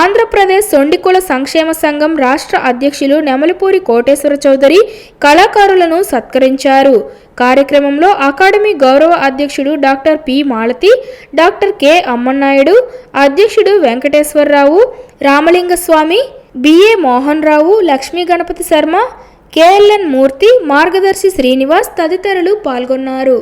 ఆంధ్రప్రదేశ్ సొండికుల సంక్షేమ సంఘం రాష్ట్ర అధ్యక్షులు నెమలిపూరి కోటేశ్వర చౌదరి కళాకారులను సత్కరించారు. కార్యక్రమంలో అకాడమీ గౌరవ అధ్యక్షుడు doctor P Malathi, doctor K Ammannaidu, అధ్యక్షుడు వెంకటేశ్వరరావు, రామలింగస్వామి, బిఏ మోహన్ రావు, లక్ష్మీ గణపతి శర్మ, కేఎల్ఎన్ మూర్తి, మార్గదర్శి శ్రీనివాస్ తదితరులు పాల్గొన్నారు.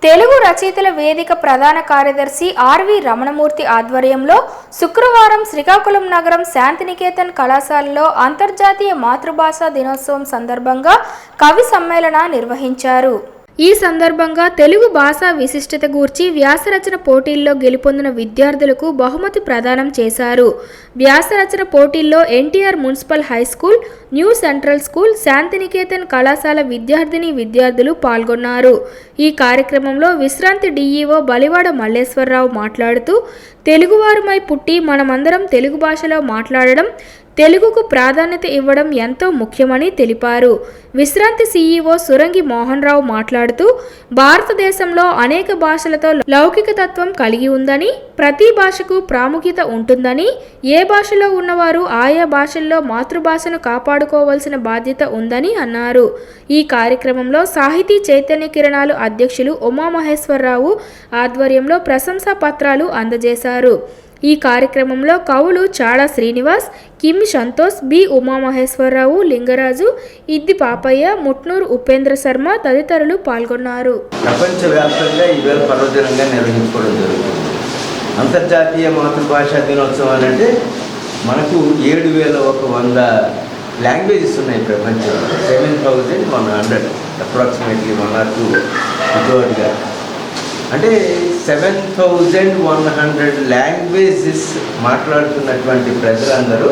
తెలుగు రచయితల వేదిక ప్రధాన కార్యదర్శి ఆర్వి రమణమూర్తి ఆధ్వర్యంలో శుక్రవారం శ్రీకాకుళం నగరం శాంతినికేతన్ కళాశాలలో అంతర్జాతీయ మాతృభాషా దినోత్సవం సందర్భంగా కవి సమ్మేళన నిర్వహించారు. ఈ సందర్భంగా తెలుగు భాషా విశిష్టత గూర్చి వ్యాసరచన పోటీల్లో గెలుపొందిన విద్యార్థులకు బహుమతి ప్రదానం చేశారు. వ్యాసరచన పోటీల్లో NTR municipal high school, new central school, Shantiniketan కళాశాల విద్యార్థులు పాల్గొన్నారు. ఈ కార్యక్రమంలో విశ్రాంతి డిఈఓ బలివాడ మల్లేశ్వరరావు మాట్లాడుతూ తెలుగువారమై పుట్టి మనమందరం తెలుగు భాషలో మాట్లాడడం, తెలుగుకు ప్రాధాన్యత ఇవ్వడం ఎంతో ముఖ్యమని తెలిపారు. విశ్రాంతి సీఈఓ సురంగి మోహన్ రావు మాట్లాడుతూ భారతదేశంలో అనేక భాషలతో లౌకికతత్వం కలిగి ఉందని, ప్రతి భాషకు ప్రాముఖ్యత ఉంటుందని, ఏ భాషలో ఉన్నవారు ఆయా భాషల్లో మాతృభాషను కాపాడుకోవాల్సిన బాధ్యత ఉందని అన్నారు. ఈ కార్యక్రమంలో సాహితీ చైతన్య కిరణాలు అధ్యక్షులు ఉమామహేశ్వరరావు ఆధ్వర్యంలో ప్రశంసా పత్రాలు అందజేశారు. ఈ కార్యక్రమంలో కవులు చాడా శ్రీనివాస్, కిమ్ సంతోష్, బి ఉమామహేశ్వరరావు, లింగరాజు, ఇద్ది పాపయ్య, ముట్నూరు ఉపేంద్ర శర్మ తదితరులు పాల్గొన్నారు. ప్రపంచవ్యాప్తంగా ఈవేళ పర్వదినంగా నిర్వహించుకోవడం జరుగుతుంది. అంతర్జాతీయ మాతృభాషా దినోత్సవం అంటే మనకు 7,100 లాంగ్వేజెస్ ఉన్నాయి ప్రపంచంలో. 7,100 అప్రాక్సిమేట్లీ 1 or 2 ఇంకోటిగా అంటే 7,100 లాంగ్వేజెస్ మాట్లాడుతున్నటువంటి ప్రజలందరూ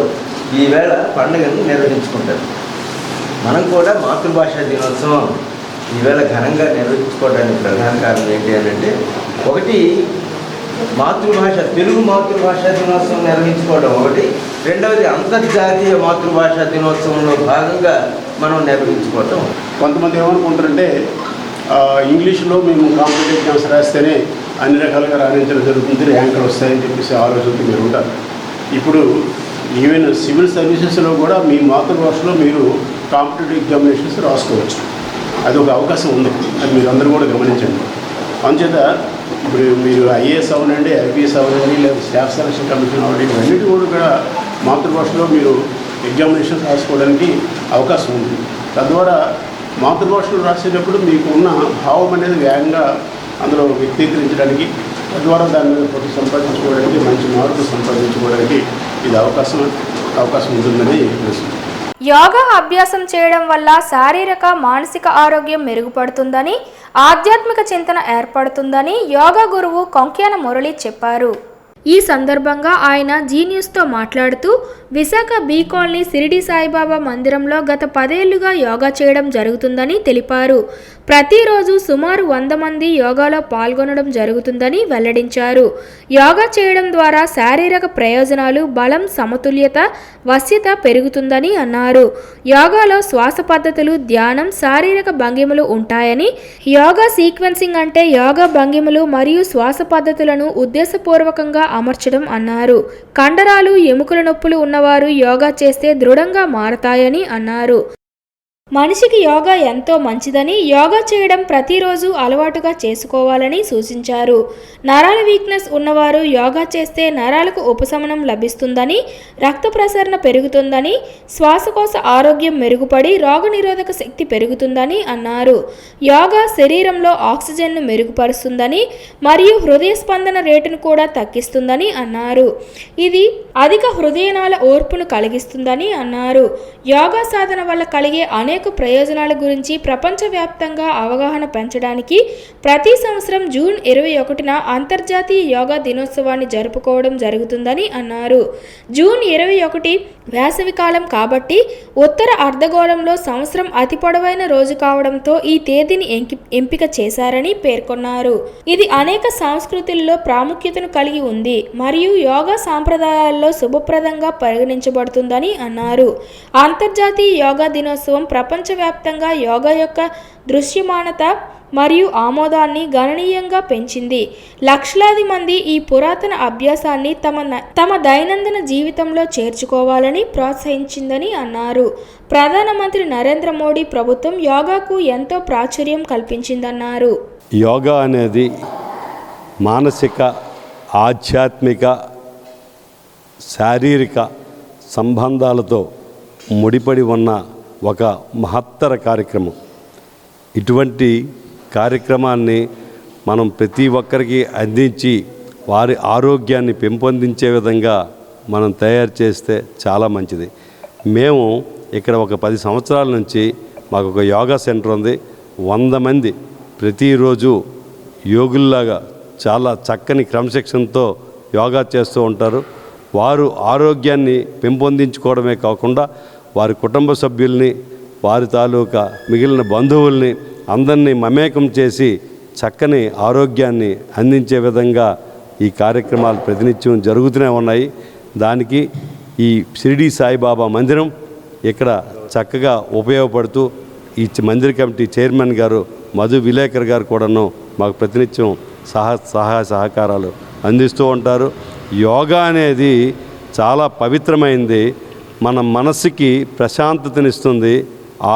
ఈవేళ పండుగను నిర్వహించుకుంటారు. మనం కూడా మాతృభాషా దినోత్సవం ఈవేళ ఘనంగా నిర్వహించుకోవడానికి ప్రధాన కారణం ఏంటి అని అంటే, ఒకటి మాతృభాష తెలుగు మాతృభాషా దినోత్సవం నిర్వహించుకోవడం ఒకటి, రెండవది అంతర్జాతీయ మాతృభాషా దినోత్సవంలో భాగంగా మనం నిర్వహించుకోవటం. కొంతమంది ఏమనుకుంటారంటే ఇంగ్లీష్లో మేము కాంపిటేటివ్ ఎగ్జామ్స్ రాస్తేనే అన్ని రకాలుగా రాణించడం జరుగుతుంది, ర్యాంకులు వస్తాయని చెప్పేసి ఆలోచనతో మీరు ఉంటారు. ఇప్పుడు ఈవెన్ సివిల్ సర్వీసెస్లో కూడా మీ మాతృభాషలో మీరు కాంపిటేటివ్ ఎగ్జామినేషన్స్ రాసుకోవచ్చు. అది ఒక అవకాశం ఉంది, అది మీరు అందరూ కూడా గమనించండి. అందుచేత ఇప్పుడు మీరు ఐఏఎస్ అవనండి, ఐపీఎస్ అవనండి, లేదా స్టాఫ్ సెలక్షన్ కమిషన్ అవ్వండి, ఇవన్నిటి కూడా మాతృభాషలో మీరు ఎగ్జామినేషన్స్ రాసుకోవడానికి అవకాశం ఉంది. తద్వారా మాతృభాషలో రాసేటప్పుడు మీకు ఉన్న భావం అనేది వేగంగా అందులో వ్యక్తీకరించడానికి, తద్వారా దాని మీద పోటీ సంపాదించుకోవడానికి, మంచి మార్కులు సంపాదించుకోవడానికి ఇది అవకాశం ఉంటుందని తెలుస్తుంది. యోగా అభ్యాసం చేయడం వల్ల శారీరక, మానసిక ఆరోగ్యం మెరుగుపడుతుందని, ఆధ్యాత్మిక చింతన ఏర్పడుతుందని యోగా గురువు కొంక్యాన మురళి చెప్పారు. ఈ సందర్భంగా ఆయన జీన్యూస్తో మాట్లాడుతూ విశాఖ బీ కాలనీ సిరిడి సాయిబాబా మందిరంలో గత 10 ఏళ్లుగా యోగా చేయడం జరుగుతుందని తెలిపారు. ప్రతిరోజు సుమారు 100 మంది యోగాలో పాల్గొనడం జరుగుతుందని వెల్లడించారు. యోగా చేయడం ద్వారా శారీరక ప్రయోజనాలు, బలం, సమతుల్యత, వశ్యత పెరుగుతుందని అన్నారు. యోగాలో శ్వాస పద్ధతులు, ధ్యానం, శారీరక భంగిమలు ఉంటాయని, యోగా సీక్వెన్సింగ్ అంటే యోగా భంగిమలు మరియు శ్వాస పద్ధతులను ఉద్దేశపూర్వకంగా అమర్చడం అన్నారు. కండరాలు, ఎముకల నొప్పులు ఉన్నవారు యోగా చేస్తే దృఢంగా మారతాయని అన్నారు. మనిషికి యోగా ఎంతో మంచిదని, యోగా చేయడం ప్రతిరోజు అలవాటుగా చేసుకోవాలని సూచించారు. నరాల వీక్నెస్ ఉన్నవారు యోగా చేస్తే నరాలకు ఉపశమనం లభిస్తుందని, రక్త ప్రసరణ పెరుగుతుందని, శ్వాసకోశ ఆరోగ్యం మెరుగుపడి రోగనిరోధక శక్తి పెరుగుతుందని అన్నారు. యోగా శరీరంలో ఆక్సిజన్ను మెరుగుపరుస్తుందని మరియు హృదయ స్పందన రేటును కూడా తగ్గిస్తుందని అన్నారు. ఇది అధిక హృదయనాళ ఓర్పును కలిగిస్తుందని అన్నారు. యోగా సాధన వల్ల కలిగే అనేక ప్రయోజనాల గురించి ప్రపంచవ్యాప్తంగా అవగాహన పెంచడానికి ప్రతి సంవత్సరం జూన్ 21న అంతర్జాతీయ యోగా దినోత్సవాన్ని జరుపుకోవడం జరుగుతుందని అన్నారు. జూన్ 21 వేసవికాలం కాబట్టి ఉత్తర అర్ధగోళంలో సంవత్సరం అతి పొడవైన రోజు కావడంతో ఈ తేదీని ఎంపిక చేశారని పేర్కొన్నారు. ఇది అనేక సంస్కృతుల్లో ప్రాముఖ్యతను కలిగి ఉంది మరియు యోగా సాంప్రదాయాల్లో శుభప్రదంగా పరిగణించబడుతుందని అన్నారు. అంతర్జాతీయ యోగా దినోత్సవం ప్రపంచవ్యాప్తంగా యోగా యొక్క దృశ్యమానత మరియు ఆమోదాన్ని గణనీయంగా పెంచింది. లక్షలాది మంది ఈ పురాతన అభ్యాసాన్ని తమ దైనందిన జీవితంలో చేర్చుకోవాలని ప్రోత్సహించిందని అన్నారు. ప్రధానమంత్రి నరేంద్ర మోడీ ప్రభుత్వం యోగాకు ఎంతో ప్రాచుర్యం కల్పించిందన్నారు. యోగా అనేది మానసిక, ఆధ్యాత్మిక, శారీరక సంబంధాలతో ముడిపడి ఉన్న ఒక మహత్తర కార్యక్రమం. ఇటువంటి కార్యక్రమాన్ని మనం ప్రతి ఒక్కరికి అందించి వారి ఆరోగ్యాన్ని పెంపొందించే విధంగా మనం తయారు చేస్తే చాలా మంచిది. మేము ఇక్కడ ఒక 10 సంవత్సరాల నుంచి మాకు ఒక యోగా సెంటర్ ఉంది. 100 మంది ప్రతిరోజు యోగుల్లాగా చాలా చక్కని క్రమశిక్షణతో యోగా చేస్తూ ఉంటారు. వారు ఆరోగ్యాన్ని పెంపొందించుకోవడమే కాకుండా వారి కుటుంబ సభ్యుల్ని, వారి తాలూకా మిగిలిన బంధువుల్ని అందరినీ మమేకం చేసి చక్కని ఆరోగ్యాన్ని అందించే విధంగా ఈ కార్యక్రమాలు ప్రతినిత్యం జరుగుతూనే ఉన్నాయి. దానికి ఈ షిరిడి సాయిబాబా మందిరం ఇక్కడ చక్కగా ఉపయోగపడుతూ ఈ మందిర కమిటీ చైర్మన్ గారు మధు విలేకర్ గారు కూడాను మాకు ప్రతినిత్యం సహాయ సహకారాలు అందిస్తూ ఉంటారు. యోగా అనేది చాలా పవిత్రమైంది. మన మనసుకి ప్రశాంతతనిస్తుంది,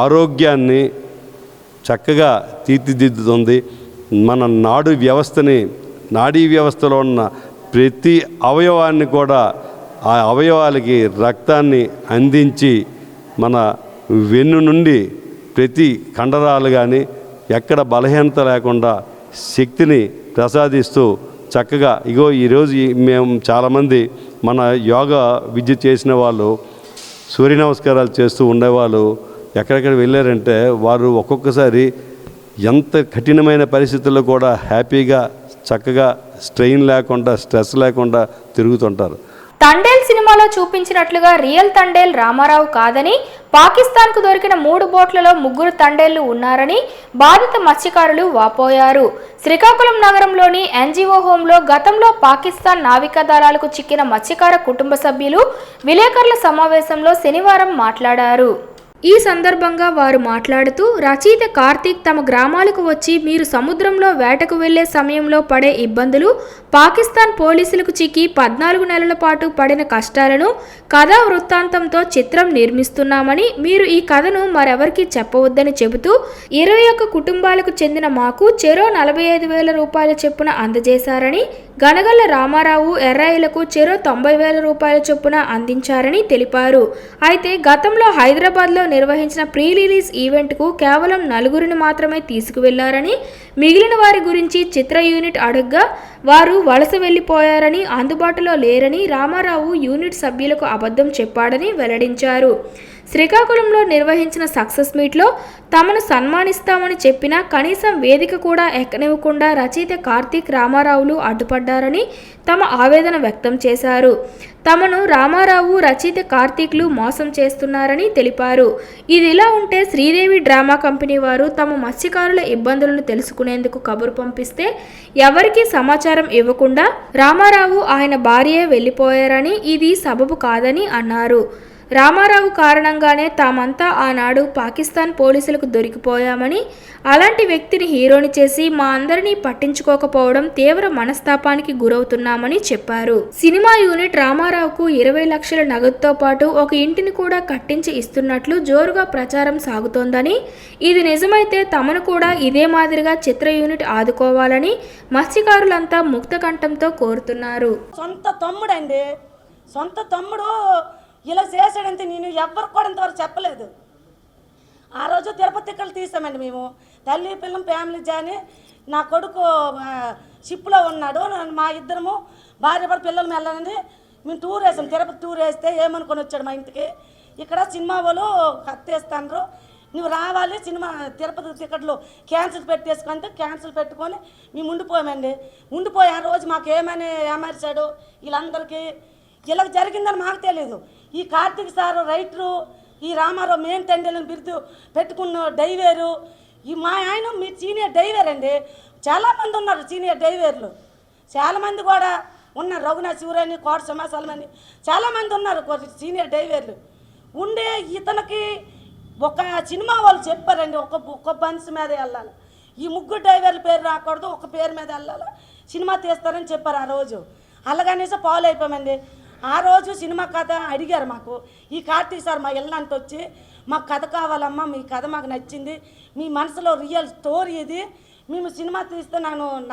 ఆరోగ్యాన్ని చక్కగా తీర్చిదిద్దుతుంది. మన నాడీ వ్యవస్థలో ఉన్న ప్రతి అవయవాన్ని కూడా ఆ అవయవాలకి రక్తాన్ని అందించి మన వెన్ను నుండి ప్రతి కండరాలు కానీ ఎక్కడ బలహీనత లేకుండా శక్తిని ప్రసాదిస్తూ చక్కగా ఈరోజు మేము చాలామంది మన యోగా విద్య చేసిన వాళ్ళు సూర్య నమస్కారాలు చేస్తూ ఉండేవాళ్ళు ఎక్కడెక్కడ వెళ్ళారంటే వారు ఒక్కొక్కసారి ఎంత కఠినమైన పరిస్థితుల్లో కూడా హ్యాపీగా చక్కగా స్ట్రెయిన్ లేకుండా స్ట్రెస్ లేకుండా తిరుగుతుంటారు. తండేల్ సినిమాలో చూపించినట్లుగా రియల్ తండేల్ రామారావు కాదని పాకిస్తాన్కు దొరికిన 3 బోట్లలో 3 తండేళ్లు ఉన్నారని బాధిత మత్స్యకారులు వాపోయారు. శ్రీకాకుళం నగరంలోని ఎన్జీఓ హోంలో గతంలో పాకిస్తాన్ నావికా దళాలకు చిక్కిన మత్స్యకార కుటుంబ సభ్యులు విలేకరుల సమావేశంలో శనివారం మాట్లాడారు. ఈ సందర్భంగా వారు మాట్లాడుతూ రచయిత కార్తీక్ తమ గ్రామాలకు వచ్చి మీరు సముద్రంలో వేటకు వెళ్లే సమయంలో పడే ఇబ్బందులు, పాకిస్తాన్ పోలీసులకు చిక్కి 14 నెలల పాటు పడిన కష్టాలను కథా వృత్తాంతంతో చిత్రం నిర్మిస్తున్నామని, మీరు ఈ కథను మరెవరికి చెప్పవద్దని చెబుతూ 21 కుటుంబాలకు చెందిన మాకు చెరో 45,000 రూపాయల చొప్పున అందజేశారని, గనగల్ల రామారావు ఎర్రాయిలకు చెరో 90,000 రూపాయల చొప్పున అందించారని తెలిపారు. అయితే గతంలో హైదరాబాద్లో నిర్వహించిన ప్రీ రిలీజ్ ఈవెంట్కు కేవలం 4 మాత్రమే తీసుకువెళ్లారని, మిగిలిన వారి గురించి చిత్ర యూనిట్ అడగ్గా వారు వలస వెళ్లిపోయారని, అందుబాటులో లేరని రామారావు యూనిట్ సభ్యులకు అబద్ధం చెప్పాడని వెల్లడించారు. శ్రీకాకుళంలో నిర్వహించిన సక్సెస్ మీట్లో తమను సన్మానిస్తామని చెప్పినా కనీసం వేదిక కూడా ఎక్కనివ్వకుండా రచయిత కార్తీక్ రామారావులు అడ్డుపడ్డారని తమ ఆవేదన వ్యక్తం చేశారు. తమను రామారావు రచయిత కార్తీక్లు మోసం చేస్తున్నారని తెలిపారు. ఇదిలా ఉంటే శ్రీదేవి డ్రామా కంపెనీ వారు తమ మత్స్యకారుల ఇబ్బందులను తెలుసుకునేందుకు కబురు పంపిస్తే ఎవరికీ సమాచారం ఇవ్వకుండా రామారావు ఆయన భార్యే వెళ్లిపోయారని, ఇది సబబు కాదని అన్నారు. రామారావు కారణంగానే తామంతా ఆనాడు పాకిస్తాన్ పోలీసులకు దొరికిపోయామని, అలాంటి వ్యక్తిని హీరోని చేసి మా అందరినీ పట్టించుకోకపోవడం తీవ్ర మనస్తాపానికి గురవుతున్నామని చెప్పారు. సినిమా యూనిట్ రామారావుకు 20 లక్షల నగదుతో పాటు ఒక ఇంటిని కూడా కట్టించి ఇస్తున్నట్లు జోరుగా ప్రచారం సాగుతోందని, ఇది నిజమైతే తమను కూడా ఇదే మాదిరిగా చిత్ర యూనిట్ ఆదుకోవాలని మత్స్యకారులంతా ముక్తకంఠంతో కోరుతున్నారు. సొంత తమ్ముడు ఇలా చేశాడంటే నేను ఎవ్వరికి కూడా ఇంతవరకు చెప్పలేదు. ఆ రోజు తిరుపతి టికెట్లు తీసామండి మేము, తల్లి పిల్లం ఫ్యామిలీ జాని. నా కొడుకు షిప్లో ఉన్నాడు, మా ఇద్దరము భార్య పిల్లలు వెళ్ళాలని మేము టూర్ వేసాం. తిరుపతి టూర్ వేస్తే ఏమనుకొని వచ్చాడు మా ఇంటికి, ఇక్కడ సినిమా వాళ్ళు కత్తేస్తాండ్రు, నువ్వు రావాలి, సినిమా తిరుపతి టికెట్లు క్యాన్సిల్ పెట్టేసుకుంటే క్యాన్సిల్ పెట్టుకొని మేము ఉండిపోయామండి. ఉండిపోయి ఆ రోజు మాకు ఏమని ఏమర్చాడు వీళ్ళందరికీ, ఇలా జరిగిందని మాకు తెలియదు. ఈ కార్తీక్ సారు రైటరు, ఈ రామారావు మెయిన్ తండ్రిని బిరుదు పెట్టుకున్న డైవేరు, ఈ మా ఆయన మీ సీనియర్ డైవర్ అండి. చాలామంది ఉన్నారు సీనియర్ డైవర్లు, చాలామంది కూడా ఉన్నారు. రఘునాథ్ శివరాని, కోట సమాసాలమని చాలామంది ఉన్నారు సీనియర్ డైవర్లు ఉండే. ఇతనికి ఒక సినిమా వాళ్ళు చెప్పారండి, ఒక బన్స్ మీద వెళ్ళాలి, ఈ 3 డైవర్ల పేరు రాకూడదు, ఒక పేరు మీద వెళ్ళాలి, సినిమా తీస్తారని చెప్పారు. ఆ రోజు అలాగనేసి ఫాలో అయిపోయామండి. ఆ రోజు సినిమా కథ అడిగారు మాకు. ఈ కార్తీక్ సార్ మా ఇల్లంటే వచ్చి మాకు కథ కావాలమ్మా, మీ కథ మాకు నచ్చింది, మీ మనసులో రియల్ స్టోరీ ఇది, మేము సినిమా తీస్తే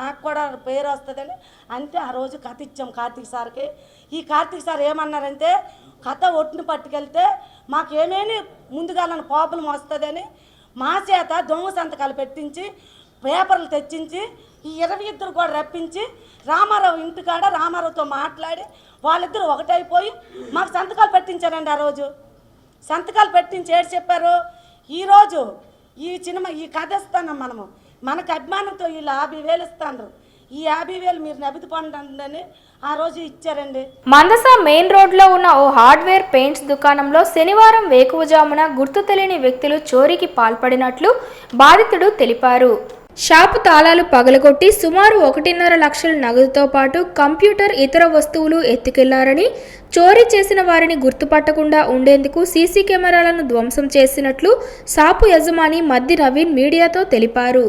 నాకు కూడా పేరు వస్తుందని అంటే ఆ రోజు కథ ఇచ్చాం కార్తీక్ సార్కి. ఈ కార్తీక్ సార్ ఏమన్నారంటే కథ ఒట్టుని పట్టుకెళ్తే మాకేమేమి ముందుగాలని ప్రాబ్లం వస్తుందని మా చేత దొంగ సంతకాలు పెట్టించి పేపర్లు తెచ్చించి ఈ 22 కూడా రప్పించి రామారావు ఇంటికాడ రామారావుతో మాట్లాడి వాళ్ళిద్దరూ ఒకటైపోయి మాకు సంతకాలు పెట్టించారండి. ఆ రోజు సంతకాలు పెట్టించి ఏడు చెప్పారు, ఈరోజు ఈ సినిమా ఈ కథ ఇస్తాను మనకు అభిమానంతో వీళ్ళు 50,000 ఇస్తాను, ఈ 50,000 మీరు నబిది పండండి ఆ రోజు ఇచ్చారండి. మందస మెయిన్ రోడ్లో ఉన్న ఓ హార్డ్వేర్ పెయింట్స్ దుకాణంలో శనివారం వేకువజామున గుర్తు తెలియని వ్యక్తులు చోరీకి పాల్పడినట్లు బాధితుడు తెలిపారు. షాపు తాళాలు పగలగొట్టి సుమారు 1.5 లక్షల నగదుతో పాటు కంప్యూటర్, ఇతర వస్తువులు ఎత్తుకెళ్లారని, చోరీ చేసిన వారిని గుర్తుపట్టకుండా ఉండేందుకు సీసీ కెమెరాలను ధ్వంసం చేసినట్లు షాపు యజమాని మద్ది నవీన్ మీడియాతో తెలిపారు.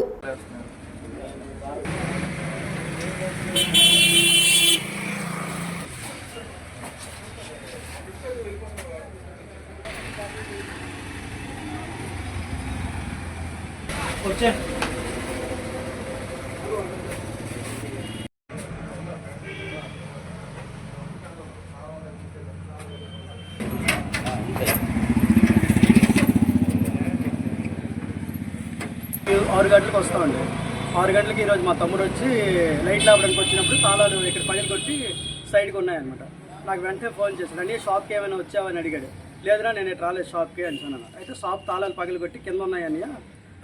6 గంటలకు వస్తామండి. 6 గంటలకి ఈరోజు మా తమ్ముడు వచ్చి లైట్లు ఆపడానికి వచ్చినప్పుడు తాళాలు ఇక్కడ పగిలి కొట్టి సైడ్కి ఉన్నాయన్నమాట. నాకు వెంటనే ఫోన్ చేశాడు, అంటే షాప్కి ఏమైనా వచ్చావని అడిగాడు. లేదురా నేను ఇటు రాలేదు షాప్కి అని అన్నాను. అయితే షాప్ తాళాలు పగిలి కొట్టి కింద ఉన్నాయని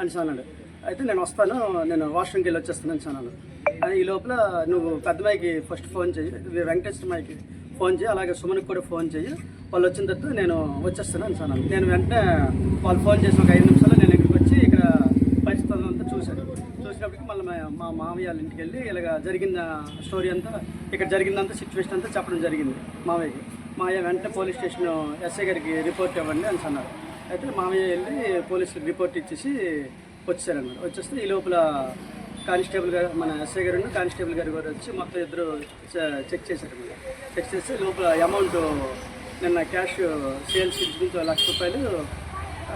అన్నాడు. అయితే నేను వస్తాను, నేను వాష్రూమ్కి వెళ్ళి వచ్చేస్తాను అని అన్నాను. ఈ లోపల నువ్వు పెద్దమ్మాయికి ఫస్ట్ ఫోన్ చేయి, వెంకటేశ్వరమ్మాయికి ఫోన్ చేయి, అలాగే సుమన్కి కూడా ఫోన్ చేయి, వాళ్ళు వచ్చిన తర్వాత నేను వచ్చేస్తాను అని అన్నాను. నేను వెంటనే వాళ్ళు ఫోన్ చేసిన ఒక 5 నిమిషాలు నేను ఇక్కడికి వచ్చి ఇక్కడ పరిస్థితి అంతా చూశాను. చూసినప్పటికి మళ్ళీ మా మామయ్య వాళ్ళ ఇంటికి వెళ్ళి ఇలాగ జరిగిన స్టోరీ అంతా, ఇక్కడ జరిగిందంతా సిచ్యువేషన్ అంతా చెప్పడం జరిగింది మామయ్యకి. మామయ్య వెంటనే పోలీస్ స్టేషన్ ఎస్ఐ గారికి రిపోర్ట్ ఇవ్వండి అని అన్నారు. అయితే మామయ్య వెళ్ళి పోలీసులకు రిపోర్ట్ ఇచ్చేసి వచ్చారన్నమాట. వచ్చేస్తే ఈ లోపల కానిస్టేబుల్ గారు, మన ఎస్ఐ గారు కానిస్టేబుల్ గారు కూడా వచ్చి మొత్తం ఇద్దరు చెక్ చేశారు. చెక్ చేస్తే లోపల అమౌంట్ నిన్న క్యాష్ సేల్స్ నుంచి ₹1,00,000,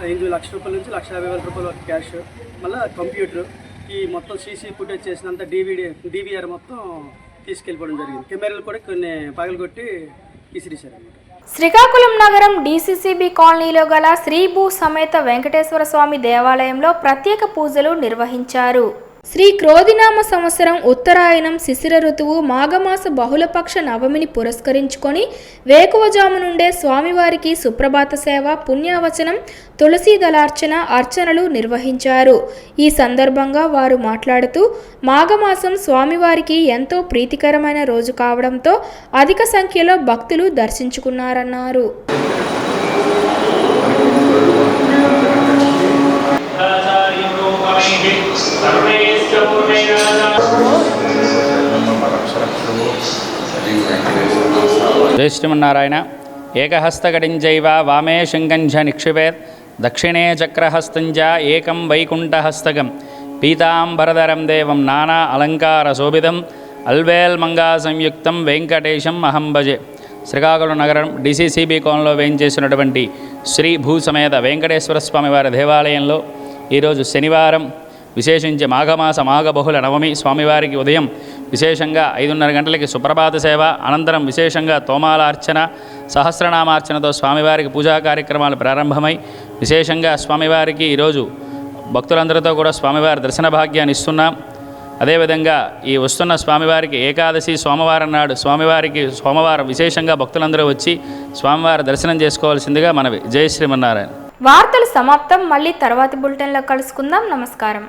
₹1,00,000 నుంచి ₹1,50,000 వరకు క్యాష్, మళ్ళీ కంప్యూటర్, ఈ మొత్తం సీసీ ఫుటేజ్ చేసినంత డివిఆర్ మొత్తం తీసుకెళ్ళిపోవడం జరిగింది. కెమెరాలు కూడా కొన్ని పగలగొట్టి విసిరేశారన్నమాట. శ్రీకాకుళం నగరం DCCB కాలనీలో గల శ్రీ భూ సమేత వెంకటేశ్వర స్వామి దేవాలయంలో ప్రత్యేక పూజలు నిర్వహించారు. శ్రీ క్రోధినామ సంవత్సరం ఉత్తరాయణం శిశిర ఋతువు మాఘమాస బహుళపక్ష నవమిని పురస్కరించుకొని వేకువజాము నుండే స్వామివారికి సుప్రభాత సేవ, పుణ్యావచనం, తులసీ దళార్చన, అర్చనలు నిర్వహించారు. ఈ సందర్భంగా వారు మాట్లాడుతూ మాఘమాసం స్వామివారికి ఎంతో ప్రీతికరమైన రోజు కావడంతో అధిక సంఖ్యలో భక్తులు దర్శించుకున్నారన్నారు. జై శ్రీమన్నారాయణ. ఏకహస్తకటించైవ వామే శంకంచ నిక్షిపేత్ దక్షిణే చక్రహస్తంచ ఏకం వైకుంఠహస్తకం పీతాంబరధరం దేవం నానా అలంకార శోభితం అల్వేల్మంగా సంయుక్తం వెంకటేశం అహం భజే. శ్రీకాకుళం నగరం DCCB కోణంలో వేయించేసినటువంటి శ్రీ భూ సమేత వెంకటేశ్వర స్వామి వారి దేవాలయంలో ఈరోజు శనివారం విశేషించి మాఘమాస బహుళ నవమి స్వామివారికి ఉదయం విశేషంగా 5:30 గంటలకి సుప్రభాత సేవ, అనంతరం విశేషంగా తోమాలార్చన, సహస్రనామార్చనతో స్వామివారికి పూజా కార్యక్రమాలు ప్రారంభమై విశేషంగా స్వామివారికి ఈరోజు భక్తులందరితో కూడా స్వామివారి దర్శన భాగ్యాన్ని ఇస్తున్నాం. అదేవిధంగా ఈ వస్తున్న స్వామివారికి ఏకాదశి సోమవారం నాడు స్వామివారికి సోమవారం విశేషంగా భక్తులందరూ వచ్చి స్వామివారి దర్శనం చేసుకోవాల్సిందిగా మనవి. జై శ్రీమన్నారాయణ. వార్తలు సమాప్తం. మళ్ళీ తర్వాతి బులెటిన్లో కలుసుకుందాం. నమస్కారం.